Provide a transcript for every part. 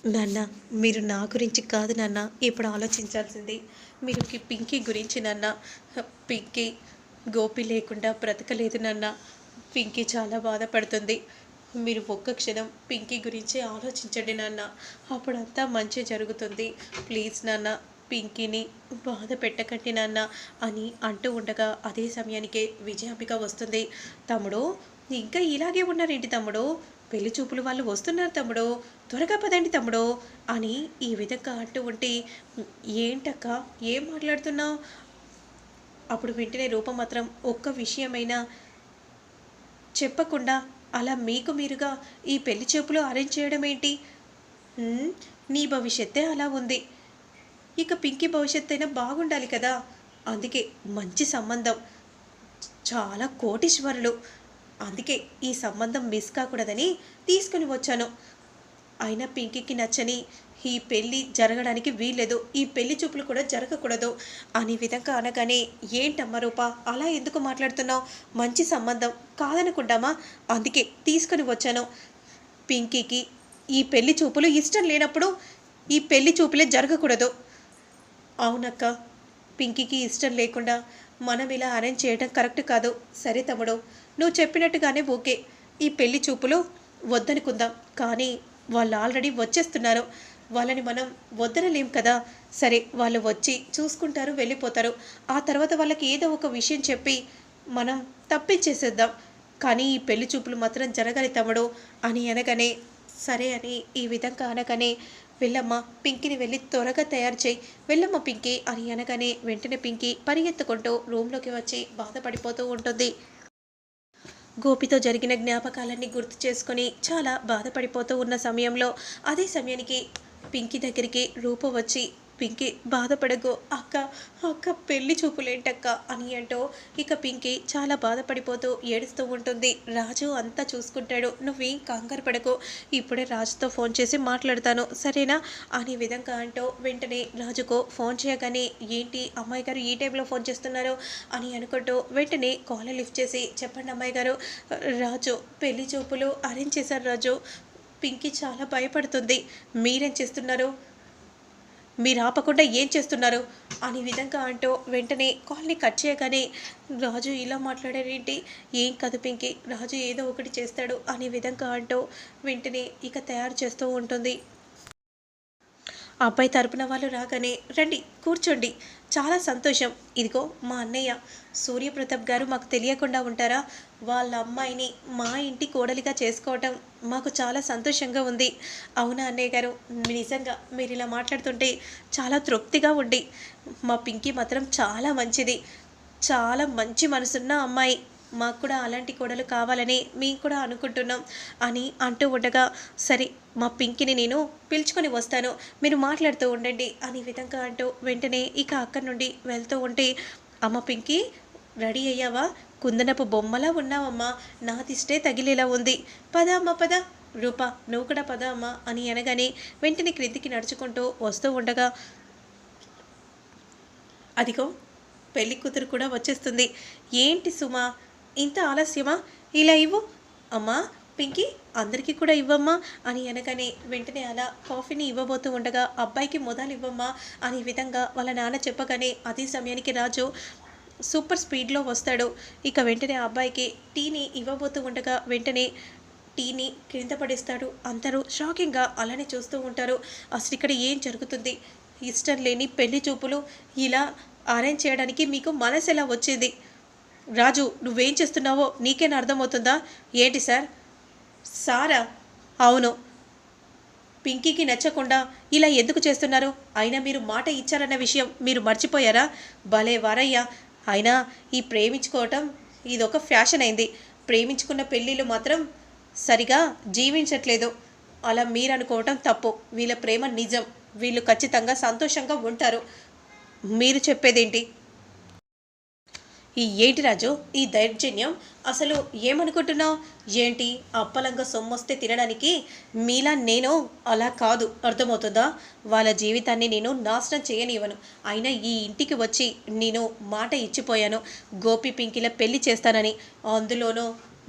నాన్న, మీరు నా గురించి కాదు నాన్న ఇప్పుడు ఆలోచించాల్సింది. మీరు పింకీ గురించి నాన్న. పింకీ గోపి లేకుండా బ్రతకలేదు నాన్న. పింకీ చాలా బాధపడుతుంది. మీరు ఒక్క క్షణం పింకీ గురించి ఆలోచించండి నాన్న. అప్పుడంతా మంచి జరుగుతుంది. ప్లీజ్ నాన్న, పింకీని బాధ పెట్టకండి నాన్న అని అంటూ ఉండగా అదే సమయానికే విజయాంబిక వస్తుంది. తమ్ముడు, ఇంకా ఇలాగే ఉన్నారేంటి తమ్ముడు? పెళ్లి చూపులు వాళ్ళు వస్తున్నారు తమ్ముడు, త్వరగా పదండి తమ్ముడు అని ఈ విధంగా అంటూ ఉంటే, ఏంటక్క, ఏం మాట్లాడుతున్నావు? అప్పుడు వెంటనే రూపం మాత్రం ఒక్క విషయమైనా చెప్పకుండా అలా మీకు మీరుగా ఈ పెళ్లి చూపులు అరేంజ్ చేయడం ఏంటి? నీ భవిష్యత్తే అలా ఉంది, ఇక పింకీ భవిష్యత్తు అయినా బాగుండాలి కదా. అందుకే మంచి సంబంధం, చాలా కోటీశ్వరులు, అందుకే ఈ సంబంధం మిస్ కాకూడదని తీసుకుని వచ్చాను. అయినా పింకీకి నచ్చని ఈ పెళ్ళి జరగడానికి వీల్లేదు, ఈ పెళ్లి చూపులు కూడా జరగకూడదు అనే విధంగా అనగానే, ఏంటమ్మా రూప అలా ఎందుకు మాట్లాడుతున్నావు? మంచి సంబంధం కాదనుకుంటామా, అందుకే తీసుకుని వచ్చాను. పింకీకి ఈ పెళ్లి చూపులు ఇష్టం లేనప్పుడు ఈ పెళ్లి చూపులే జరగకూడదు. అవునక్క, పింకీకి ఇష్టం లేకుండా మనం ఇలా అరేంజ్ చేయడం కరెక్ట్ కాదు. సరే తమ్ముడు, నువ్వు చెప్పినట్టుగానే ఓకే, ఈ పెళ్లి చూపులు వద్దనుకుందాం. కానీ వాళ్ళు ఆల్రెడీ వచ్చేస్తున్నారు, వాళ్ళని మనం వద్దనలేం కదా. సరే, వాళ్ళు వచ్చి చూసుకుంటారు, వెళ్ళిపోతారు. ఆ తర్వాత వాళ్ళకి ఏదో ఒక విషయం చెప్పి మనం తప్పించేసేద్దాం. కానీ ఈ పెళ్లి చూపులు మాత్రం జరగాలి తమ్ముడు అని అనగానే, సరే అని ఈ విధంగా అనగానే, వెళ్ళమ్మా పింకీని వెళ్ళి త్వరగా తయారు చేయి, వెళ్ళమ్మ పింకీ అని అనగానే వెంటనే పింకీ పరిగెత్తుకుంటూ రూమ్లోకి వచ్చి బాధపడిపోతూ ఉంటుంది. గోపితో జరిగిన జ్ఞాపకాలన్నీ గుర్తు చేసుకొని చాలా బాధపడిపోతూ ఉన్న సమయంలో అదే సమయానికి పింకీ దగ్గరికి రూప వచ్చి, పింకీ బాధపడకు అక్క, అక్క పెళ్లి చూపులేంటక్క అని అంటూ ఇక పింకీ చాలా బాధపడిపోతూ ఏడుస్తూ ఉంటుంది. రాజు అంతా చూసుకుంటాడు, నువ్వేం కంగారు పడకు, ఇప్పుడే రాజుతో ఫోన్ చేసి మాట్లాడతాను సరేనా అనే విధంగా అంటూ వెంటనే రాజుకు ఫోన్ చేయగానే, ఏంటి అమ్మాయి గారు ఈ టైంలో ఫోన్ చేస్తున్నారు అని అనుకుంటూ వెంటనే కాల్ లిఫ్ట్ చేసి, చెప్పండి అమ్మాయి గారు, రాజు పెళ్లి చూపులు అరేంజ్ చేశారు రాజు, పింకీ చాలా భయపడుతుంది, మీరేం చేస్తున్నారు, మీరు ఆపకుండా ఏం చేస్తున్నారు అని విధంగా అంటూ వెంటనే కాల్ని కట్ చేయగానే, రాజు ఇలా మాట్లాడారేంటి, ఏం కదు పింకీ, రాజు ఏదో ఒకటి చేస్తాడు అనే విధంగా అంటూ వెంటనే ఇక తయారు చేస్తూ ఉంటుంది. అబ్బాయి తరపున వాళ్ళు రాగానే, రండి కూర్చోండి, చాలా సంతోషం, ఇదిగో మా అన్నయ్య సూర్యప్రతాప్ గారు, మాకు తెలియకుండా ఉంటారా, వాళ్ళ అమ్మాయిని మా ఇంటి కోడలిగా చేసుకోవటం మాకు చాలా సంతోషంగా ఉంది. అవునా అన్నయ్య గారు, నిజంగా మీరు ఇలా మాట్లాడుతుంటే చాలా తృప్తిగా ఉండి, మా పింకీ మాత్రం చాలా మంచిది, చాలా మంచి మనసున్న అమ్మాయి, మాకు కూడా అలాంటి కోడలు కావాలని మేము కూడా అనుకుంటున్నాం అని అంటూ ఉండగా, సరే మా పింకిని నేను పిలుచుకొని వస్తాను, మీరు మాట్లాడుతూ ఉండండి అని విధంగా అంటూ వెంటనే ఇక అక్కడి నుండి వెళ్తూ ఉంటే, అమ్మ పింకీ రెడీ అయ్యావా, కుందనపు బొమ్మలా ఉన్నావమ్మా, నా దిష్టే తగిలేలా ఉంది, పద అమ్మ పద, రూప నువ్వు కూడా పద అమ్మ అని అనగానే వెంటనే క్రిందికి నడుచుకుంటూ వస్తూ ఉండగా, అదిగో పెళ్లి కూతురు కూడా వచ్చేస్తుంది, ఏంటి సుమా ఇంత ఆలస్యమా, ఇలా ఇవ్వు అమ్మా పింకీ, అందరికీ కూడా ఇవ్వమ్మా అని అనగానే వెంటనే అలా కాఫీని ఇవ్వబోతూ ఉండగా, అబ్బాయికి మొదలు ఇవ్వమ్మా అని విధంగా వాళ్ళ నాన్న చెప్పగానే అదే సమయానికి రాజు సూపర్ స్పీడ్లో వస్తాడు. ఇక వెంటనే అబ్బాయికి టీని ఇవ్వబోతూ ఉండగా వెంటనే టీని క్రింద పడేస్తాడు. అందరూ షాకింగ్గా అలానే చూస్తూ ఉంటారు. అసలు ఇక్కడ ఏం జరుగుతుంది, ఇష్టం లేని పెళ్లి చూపులు ఇలా అరేంజ్ చేయడానికి మీకు మనసు ఎలా వచ్చింది, రాజు నువ్వేం చేస్తున్నావో నీకేనా అర్థమవుతుందా, ఏంటి సార్, సారా, అవును, పింకీకి నచ్చకుండా ఇలా ఎందుకు చేస్తున్నారు, అయినా మీరు మాట ఇచ్చారన్న విషయం మీరు మర్చిపోయారా, భలే వారయ్యా, అయినా ఈ ప్రేమించుకోవటం ఇదొక ఫ్యాషన్ అయింది, ప్రేమించుకున్న పెళ్ళిళ్ళు మాత్రం సరిగా జీవించట్లేదు, అలా మీరు అనుకోవటం తప్పు, వీళ్ళ ప్రేమ నిజం, వీళ్ళు ఖచ్చితంగా సంతోషంగా ఉంటారు, మీరు చెప్పేదేంటి, ఈ ఏంటి రాజు ఈ దౌర్జన్యం, అసలు ఏమనుకుంటున్నావు, ఏంటి అప్పలంగా సొమ్మొస్తే తినడానికి, మీలా నేను అలా కాదు అర్థమవుతుందా, వాళ్ళ జీవితాన్ని నేను నాశనం చేయనివ్వను, అయినా ఈ ఇంటికి వచ్చి నేను మాట ఇచ్చిపోయాను గోపి పింకిల పెళ్లి చేస్తానని, అందులోనూ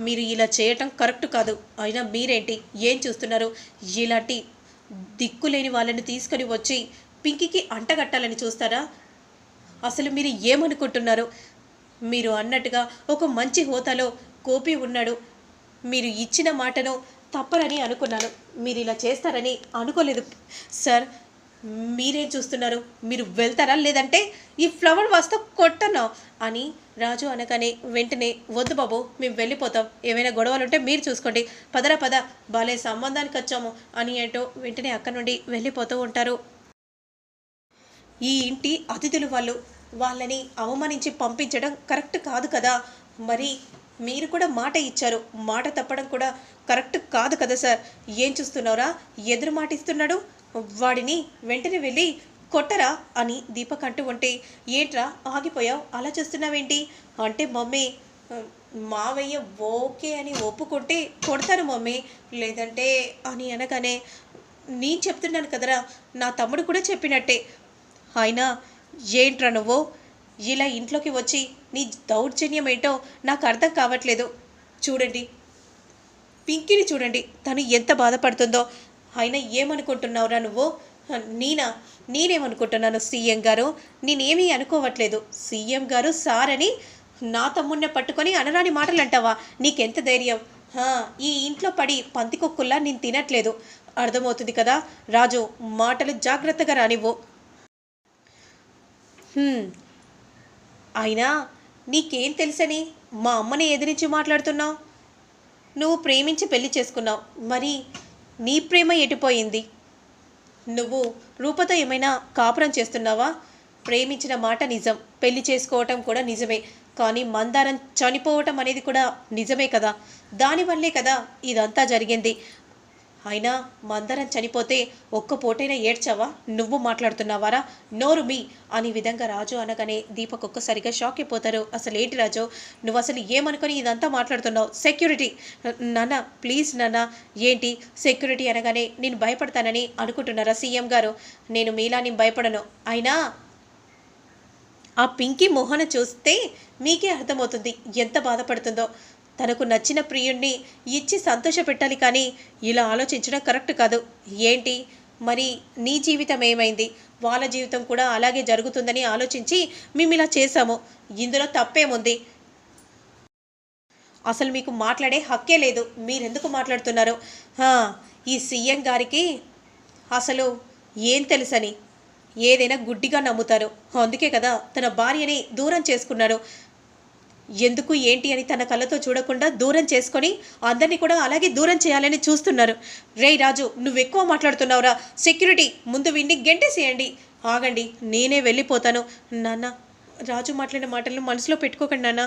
మీరు ఇలా చేయటం కరెక్ట్ కాదు, అయినా మీరేంటి ఏం చూస్తున్నారు, ఇలాంటి దిక్కులేని వాళ్ళని తీసుకొని వచ్చి పింకీకి అంటగట్టాలని చూస్తారా? అసలు మీరు ఏమనుకుంటున్నారు? మీరు అన్నట్టుగా ఒక మంచి హోదాలో గోపి ఉన్నాడు. మీరు ఇచ్చిన మాటను తప్పరని అనుకున్నాను. మీరు ఇలా చేస్తారని అనుకోలేదు సార్. మీరేం చూస్తున్నారు? మీరు వెళ్తారా లేదంటే ఈ ఫ్లవర్ వాస్తో కొట్టనా అని రాజు అనగానే వెంటనే వద్దు బాబు, మేము వెళ్ళిపోతాం, ఏమైనా గొడవలు ఉంటే మీరు చూసుకోండి, పదరా పద, బాలే సంబంధానికి వచ్చాము అని ఏంటో వెంటనే అక్కడి నుండి వెళ్ళిపోతూ ఉంటారు. ఈ ఇంటి అతిథులు వాళ్ళు, వాళ్ళని అవమానించి పంపించడం కరెక్ట్ కాదు కదా. మరి మీరు కూడా మాట ఇచ్చారు, మాట తప్పడం కూడా కరెక్ట్ కాదు కదా సార్. ఏం చూస్తున్నారా? ఎదురు మాట ఇస్తున్నాడు, వాడిని వెంటనే వెళ్ళి కొట్టరా అని దీపక్ అంటూ ఉంటే, ఏంట్రా ఆగిపోయావు, అలా చూస్తున్నావేంటి అంటే, మమ్మీ మావయ్య ఓకే అని ఒప్పుకుంటే కొడతాను మమ్మీ, లేదంటే అని అనగానే, నేను చెప్తున్నాను కదరా, నా తమ్ముడు కూడా చెప్పినట్టే. అయినా ఏంట్రా నువ్వు ఇలా ఇంట్లోకి వచ్చి నీ దౌర్జన్యం ఏంటో నాకు అర్థం కావట్లేదు. చూడండి పింకీని చూడండి, తను ఎంత బాధపడుతుందో. అయినా ఏమనుకుంటున్నావురా నువ్వు? నేనేమనుకుంటున్నాను సీఎం గారు, నేనేమీ అనుకోవట్లేదు. సీఎం గారు సార్ అని నా తమ్ముడిని పట్టుకొని అనరాని మాటలు అంటావా? నీకెంత ధైర్యం? ఈ ఇంట్లో పడి పందికొక్కుల్లా నేను తినట్లేదు, అర్థమవుతుంది కదా. రాజు, మాటలు జాగ్రత్తగా రానివ్వు. అయినా నీకేం తెలుసని మా అమ్మని ఎదిరించి మాట్లాడుతున్నావు? నువ్వు ప్రేమించి పెళ్లి చేసుకున్నావు, మరి నీ ప్రేమ ఎటుపోయింది? నువ్వు రూపతో ఏమైనా కాపురం చేస్తున్నావా? ప్రేమించిన మాట నిజం, పెళ్లి చేసుకోవటం కూడా నిజమే, కానీ మందారం చనిపోవటం అనేది కూడా నిజమే కదా. దానివల్లే కదా ఇదంతా జరిగింది. అయినా మందరం చనిపోతే ఒక్క పూటైనా ఏడ్చావా? నువ్వు మాట్లాడుతున్నావారా? నోరు మీ అని విధంగా రాజు అనగానే దీపక్ ఒక్కసారిగా షాక్ అయిపోతారు. అసలు ఏంటి రాజు, నువ్వు అసలు ఏమనుకొని ఇదంతా మాట్లాడుతున్నావు? సెక్యూరిటీ నాన్న, ప్లీజ్ నాన్న. ఏంటి సెక్యూరిటీ అనగానే నేను భయపడతానని అనుకుంటున్నారా సీఎం గారు? నేను మీలా నేను భయపడను. అయినా ఆ పింకీ మోహన చూస్తే మీకే అర్థమవుతుంది ఎంత బాధపడుతుందో. తనకు నచ్చిన ప్రియుణ్ణి ఇచ్చి సంతోష పెట్టాలి, కానీ ఇలా ఆలోచించడం కరెక్ట్ కాదు. ఏంటి మరి నీ జీవితం ఏమైంది? వాళ్ళ జీవితం కూడా అలాగే జరుగుతుందని ఆలోచించి మేము ఇలా చేశాము. ఇందులో తప్పేముంది? అసలు మీకు మాట్లాడే హక్కే లేదు, మీరెందుకు మాట్లాడుతున్నారు? ఈ సీఎం గారికి అసలు ఏం తెలుసని ఏదైనా గుడ్డిగా నమ్ముతారు. అందుకే కదా తన భార్యని దూరం చేసుకున్నాడు. ఎందుకు ఏంటి అని తన కళ్ళతో చూడకుండా దూరం చేసుకొని అందరినీ కూడా అలాగే దూరం చేయాలని చూస్తున్నారు. రేయ్ రాజు, నువ్వెక్కువ మాట్లాడుతున్నావురా. సెక్యూరిటీ, ముందు వీడిని గెంటేసేయండి. ఆగండి, నేనే వెళ్ళిపోతాను. నాన్న, రాజు మాట్లాడిన మాటలను మనసులో పెట్టుకోకండి నాన్న.